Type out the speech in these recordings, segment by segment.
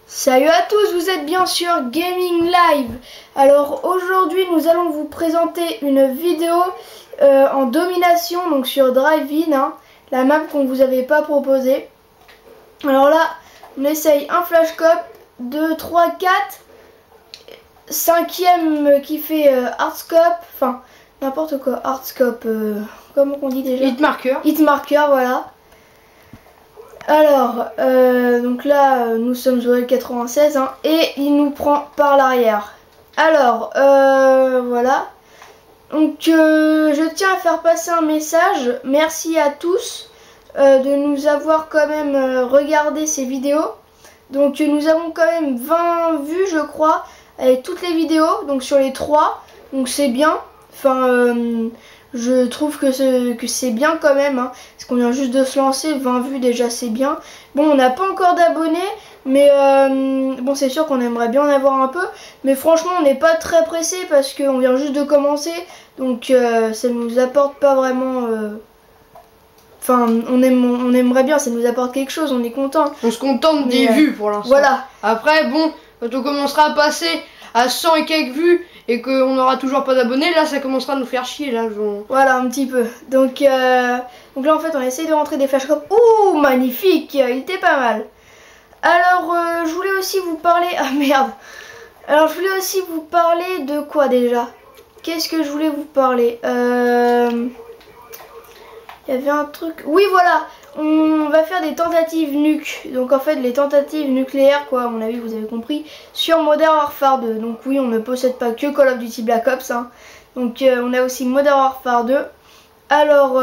Salut à tous, vous êtes bien sûr Gaming Live. Alors aujourd'hui nous allons vous présenter une vidéo en domination, donc sur Drive-In, hein, la map qu'on vous avait pas proposée. Alors là on essaye un flash cop, 2, 3, 4, cinquième qui fait hardscope, enfin n'importe quoi, hardscope, comment on dit déjà, Hitmarker. Hitmarker, voilà. Alors, donc là, nous sommes au L96 hein, et il nous prend par l'arrière. Alors, voilà. Donc, je tiens à faire passer un message. Merci à tous de nous avoir quand même regardé ces vidéos. Donc, nous avons quand même 20 vues, je crois, avec toutes les vidéos, donc sur les 3. Donc, c'est bien. Enfin, je trouve que c'est bien quand même, hein, parce qu'on vient juste de se lancer, 20 vues déjà c'est bien. Bon, on n'a pas encore d'abonnés, mais bon, c'est sûr qu'on aimerait bien en avoir un peu. Mais franchement, on n'est pas très pressé parce qu'on vient juste de commencer, donc ça nous apporte pas vraiment... Enfin, on aimerait bien, ça nous apporte quelque chose, on est content. On se contente des vues pour l'instant. Voilà. Après, bon, quand on commencera à passer à 100 et quelques vues et qu'on n'aura toujours pas d'abonnés, là ça commencera à nous faire chier là. Voilà, un petit peu. Donc là en fait on essaye de rentrer des flashcopes. Ouh, magnifique, il était pas mal. Alors je voulais aussi vous parler... Ah merde. Alors je voulais aussi vous parler de quoi déjà? Qu'est-ce que je voulais vous parler? Il y avait un truc... Oui voilà, on va faire des tentatives nuques. Donc en fait les tentatives nucléaires, quoi, à mon avis vous avez compris, sur Modern Warfare 2. Donc oui, on ne possède pas que Call of Duty Black Ops, hein. Donc on a aussi Modern Warfare 2. Alors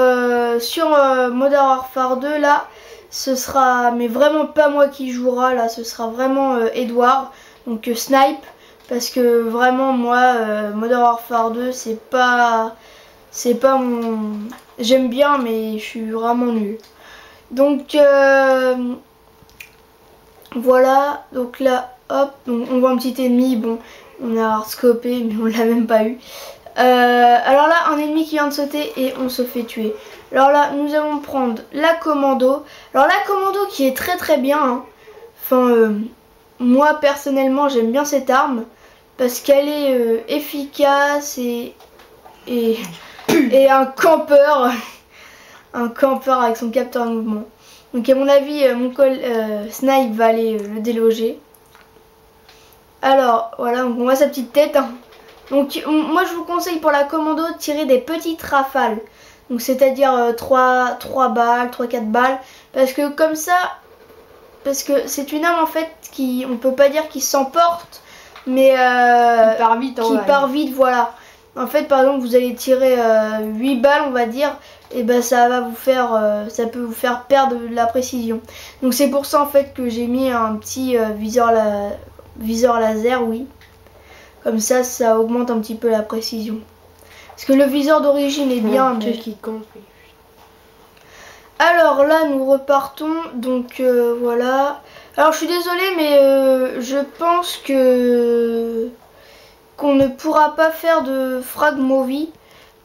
sur Modern Warfare 2 là, ce sera, mais vraiment pas moi qui jouera là, ce sera vraiment Edouard, donc snipe, parce que vraiment moi Modern Warfare 2 c'est pas mon... J'aime bien mais je suis vraiment nulle. Donc voilà, donc là hop, donc on voit un petit ennemi, bon on a hardscopé mais on l'a même pas eu. Alors là un ennemi qui vient de sauter et on se fait tuer. Alors là nous allons prendre la commando. Alors la commando qui est très très bien, hein. Enfin moi personnellement j'aime bien cette arme parce qu'elle est efficace et un campeur. Un campeur avec son capteur de mouvement. Donc à mon avis mon snipe va aller le déloger. Alors voilà, donc on voit sa petite tête, hein. Donc moi je vous conseille pour la commando de tirer des petites rafales. Donc c'est-à-dire 3 balles, 3-4 balles. Parce que comme ça, parce que c'est une arme en fait qui, on peut pas dire qu'il s'emporte, mais qui part vite, qui part vite, voilà. En fait par exemple vous allez tirer 8 balles on va dire, et ben ça va vous faire, ça peut vous faire perdre de la précision. Donc c'est pour ça en fait que j'ai mis un petit viseur laser, oui. Comme ça augmente un petit peu la précision. Parce que le viseur d'origine est bien, mais... Alors là, nous repartons. Donc voilà. Alors je suis désolée, mais je pense qu'on ne pourra pas faire de frag movie.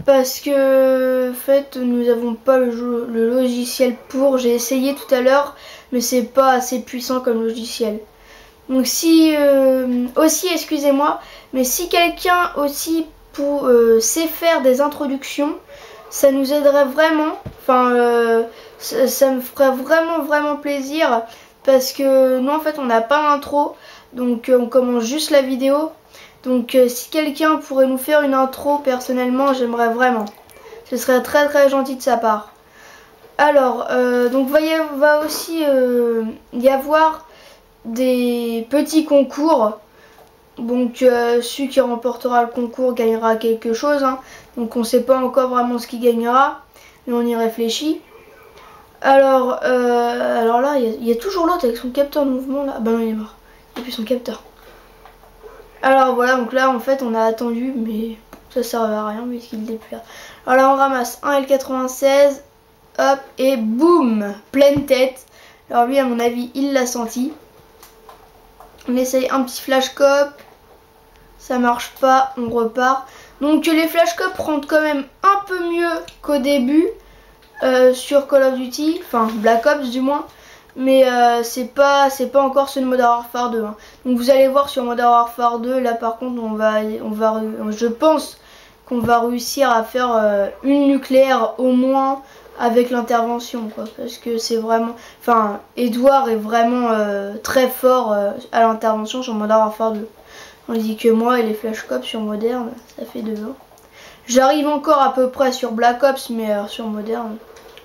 Parce que, en fait, nous n'avons pas le logiciel pour. J'ai essayé tout à l'heure, mais c'est pas assez puissant comme logiciel. Donc si aussi, excusez-moi, mais si quelqu'un aussi sait faire des introductions, ça nous aiderait vraiment. Enfin, ça me ferait vraiment plaisir parce que nous en fait on n'a pas d'intro, donc on commence juste la vidéo. Donc si quelqu'un pourrait nous faire une intro, personnellement j'aimerais vraiment. Ce serait très gentil de sa part. Alors donc va aussi y avoir des petits concours. Donc celui qui remportera le concours gagnera quelque chose, hein. Donc on sait pas encore vraiment ce qu'il gagnera, mais on y réfléchit. Alors là il y a toujours l'autre avec son capteur de mouvement là. Ben non, il est mort, il n'y a plus son capteur. Alors voilà, donc là en fait on a attendu, mais ça servait à rien puisqu'il n'est plus là. Alors là on ramasse un L96, hop, et boum, pleine tête. Alors lui à mon avis il l'a senti. On essaye un petit flashcop, ça marche pas, on repart. Donc les flashcops rentrent quand même un peu mieux qu'au début sur Call of Duty, enfin Black Ops du moins. mais c'est pas encore ceux de Modern Warfare 2. Hein. Donc vous allez voir sur Modern Warfare 2, là par contre je pense qu'on va réussir à faire une nucléaire au moins avec l'intervention, quoi, parce que c'est vraiment, enfin, Edouard est vraiment très fort à l'intervention sur Modern Warfare 2. On dit que moi et les Flash Cops sur Modern, ça fait 2 ans. J'arrive encore à peu près sur Black Ops, mais sur Modern.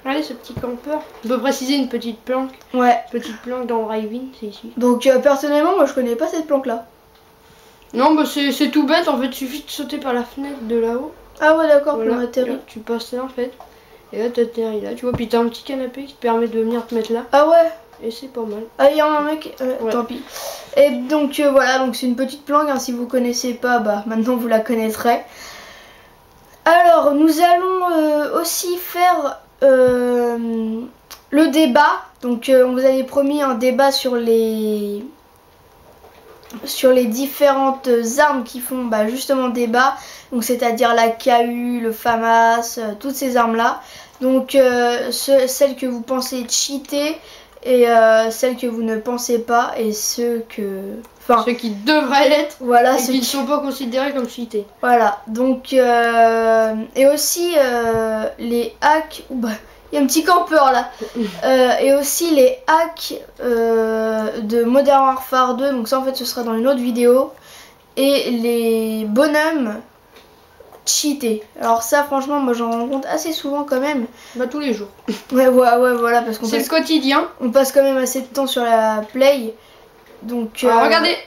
Allez, ce petit campeur. On peut préciser une petite planque. Ouais. Petite planque dans Raven, c'est ici. Donc personnellement, moi je connais pas cette planque là. Non, bah c'est tout bête, en fait, il suffit de sauter par la fenêtre de là-haut. Ah ouais, d'accord, Voilà, pour atterrir. tu passes là en fait. Et là, t'atterris là, tu vois. Puis t'as un petit canapé qui te permet de venir te mettre là. Ah ouais. Et c'est pas mal. Ah, il y a un mec, Ouais. tant pis. Et donc voilà, donc c'est une petite planque, hein, si vous connaissez pas, bah maintenant vous la connaîtrez. Alors, nous allons aussi faire le débat. Donc on vous avait promis un débat sur les différentes armes qui font justement débat, donc c'est-à-dire la KU, le FAMAS, toutes ces armes là. Donc celles que vous pensez cheater et celles que vous ne pensez pas, et ceux qui devraient l'être, voilà, et qui ne sont pas considérés comme cheatés. Voilà, donc et aussi les hacks. Il y a un petit campeur là. Et aussi les hacks de Modern Warfare 2. Donc ça en fait ce sera dans une autre vidéo. Et les bonhommes cheatés. Alors ça franchement moi j'en rencontre assez souvent quand même. Bah tous les jours. Ouais voilà, parce qu'on c'est le quotidien. On passe quand même assez de temps sur la play. Donc alors,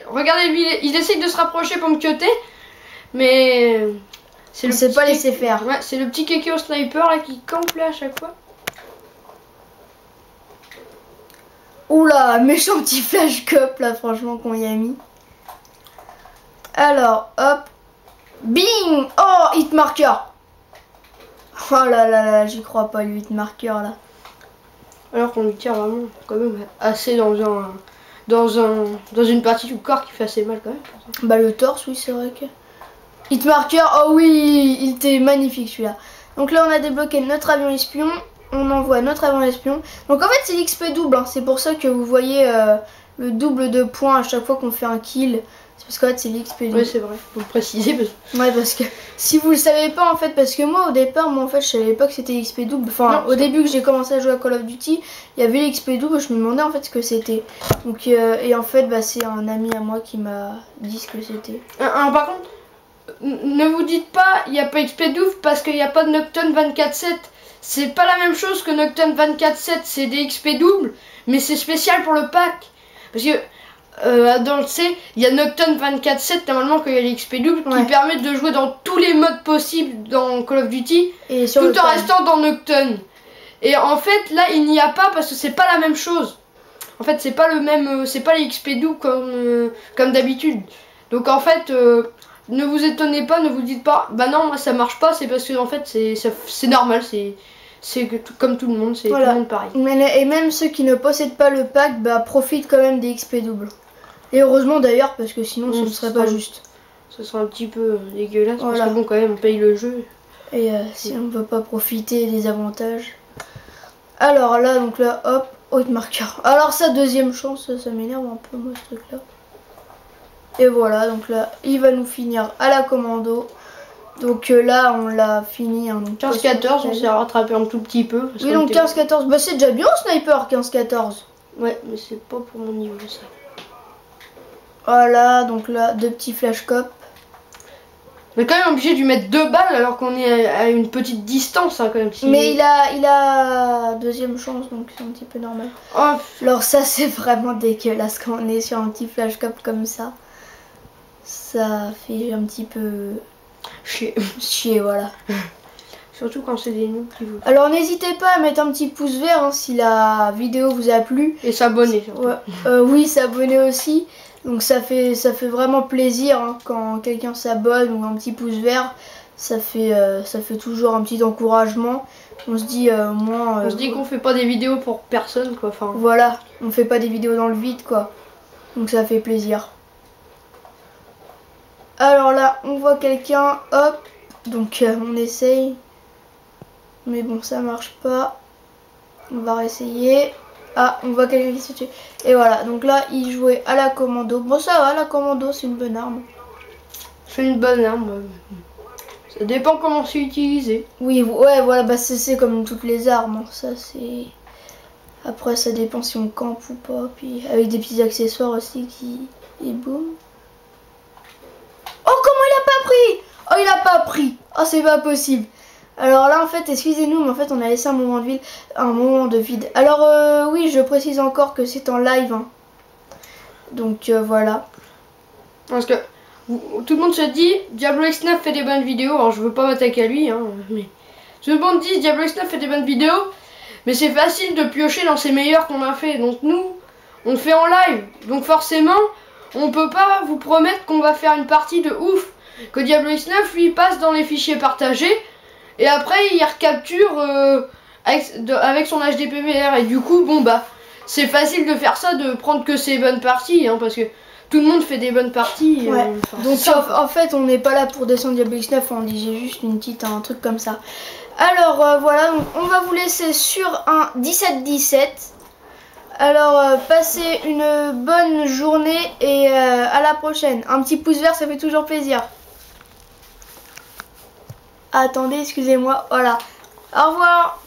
regardez lui, il essaye de se rapprocher pour me queuter. Mais on sait pas laisser faire. Ouais, c'est le petit kéké au sniper là qui campe là à chaque fois. Oula, méchant petit flash cop là, franchement, qu'on y a mis. Alors, hop. Bing. Oh, hit marker. Oh là là là, j'y crois pas, le hit marker là. Alors qu'on lui tire vraiment quand même assez dans une partie du corps qui fait assez mal quand même. Bah le torse, oui, c'est vrai que... Hit marker, oh oui, il était magnifique celui-là. Donc là, on a débloqué notre avion espion. On envoie notre avion espion. Donc en fait c'est l'XP double, hein. C'est pour ça que vous voyez le double de points à chaque fois qu'on fait un kill. C'est parce qu'en fait c'est l'XP double. Ouais c'est vrai, faut le préciser. Ouais, parce que si vous le savez pas en fait, parce que moi au départ, en fait je savais pas que c'était l'XP double. Enfin non, au début que j'ai commencé à jouer à Call of Duty, il y avait l'XP double, je me demandais en fait ce que c'était. Donc et en fait c'est un ami à moi qui m'a dit ce que c'était. Par contre, ne vous dites pas il n'y a pas XP double parce qu'il n'y a pas de Nocturne 24/7. C'est pas la même chose que Nocturne 24/7, c'est des XP doubles, mais c'est spécial pour le pack. Parce que dans le C, il y a Nocturne 24/7, normalement qu'il y a les XP doubles qui permettent de jouer dans tous les modes possibles dans Call of Duty, et tout en restant dans Nocturne. Et en fait, là, il n'y a pas parce que c'est pas la même chose. En fait, c'est pas le même, c'est pas les XP doubles comme d'habitude. Donc en fait, ne vous étonnez pas, ne vous dites pas, bah non, moi ça marche pas, c'est parce que en fait c'est normal, c'est comme tout le monde, c'est tout le monde pareil. Et même ceux qui ne possèdent pas le pack, profitent quand même des XP doubles. Et heureusement d'ailleurs, parce que sinon ce ne serait pas juste. Ce serait un petit peu dégueulasse, parce que bon quand même on paye le jeu. Et si on ne peut pas profiter des avantages. Alors là, donc là, hop, hit marker. Alors ça, deuxième chance, ça m'énerve un peu moi ce truc là. Et voilà, donc là, il va nous finir à la commando. Donc là, on l'a fini. Hein, 15-14, on s'est rattrapé un tout petit peu. Oui, donc 15-14, bah c'est déjà bien au sniper, 15-14. Ouais, mais c'est pas pour mon niveau ça. Voilà, donc là, 2 petits flash cop. On est quand même obligé de lui mettre 2 balles alors qu'on est à une petite distance hein, quand même. Mais il a deuxième chance, donc c'est un petit peu normal. Oh. Alors ça, c'est vraiment dégueulasse quand on est sur un petit flash cop comme ça. Ça fait un petit peu chier, voilà. Surtout quand c'est des noobs qui vous... Alors n'hésitez pas à mettre un petit pouce vert hein, si la vidéo vous a plu. Et s'abonner surtout. Ouais. Oui, s'abonner aussi. Donc ça fait vraiment plaisir hein, quand quelqu'un s'abonne ou un petit pouce vert. Ça fait toujours un petit encouragement. On se dit on se dit qu'on fait pas des vidéos pour personne quoi. Enfin... Voilà, on fait pas des vidéos dans le vide quoi. Donc ça fait plaisir. Alors là, on voit quelqu'un, hop, donc on essaye. Mais bon, ça marche pas. On va réessayer. Ah, on voit quelqu'un qui se tue. Et voilà, donc là, il jouait à la commando. Bon, ça va, la commando, c'est une bonne arme. C'est une bonne arme. Ça dépend comment c'est utilisé. Oui, ouais, voilà, bah c'est comme toutes les armes. Hein. Ça, c'est... Après, ça dépend si on campe ou pas. Puis avec des petits accessoires aussi qui... Et boum. Oh, comment il a pas pris? Oh, il a pas pris. Oh, c'est pas possible. Alors là, en fait, excusez-nous, mais en fait, on a laissé un moment de vide. Alors, oui, je précise encore que c'est en live. Hein. Donc, voilà. Parce que tout le monde se dit, Diablo X9 fait des bonnes vidéos. Alors, je veux pas m'attaquer à lui, hein, mais tout le monde dit, Diablo X9 fait des bonnes vidéos. Mais c'est facile de piocher dans ses meilleurs qu'on a fait. Donc, nous, on le fait en live. Donc, forcément, on peut pas vous promettre qu'on va faire une partie de ouf. Que Diablo X9, lui, passe dans les fichiers partagés. Et après, il recapture avec son HDPVR. Et du coup, bon, bah, c'est facile de faire ça, de prendre que ses bonnes parties. Hein, parce que tout le monde fait des bonnes parties. Ouais. Donc, en fait, on n'est pas là pour descendre Diablo X9. On disait juste un truc comme ça. Alors, voilà. Donc, on va vous laisser sur un 17-17. Alors, passez une bonne journée et à la prochaine. Un petit pouce vert, ça fait toujours plaisir. Attendez, excusez-moi. Voilà. Au revoir.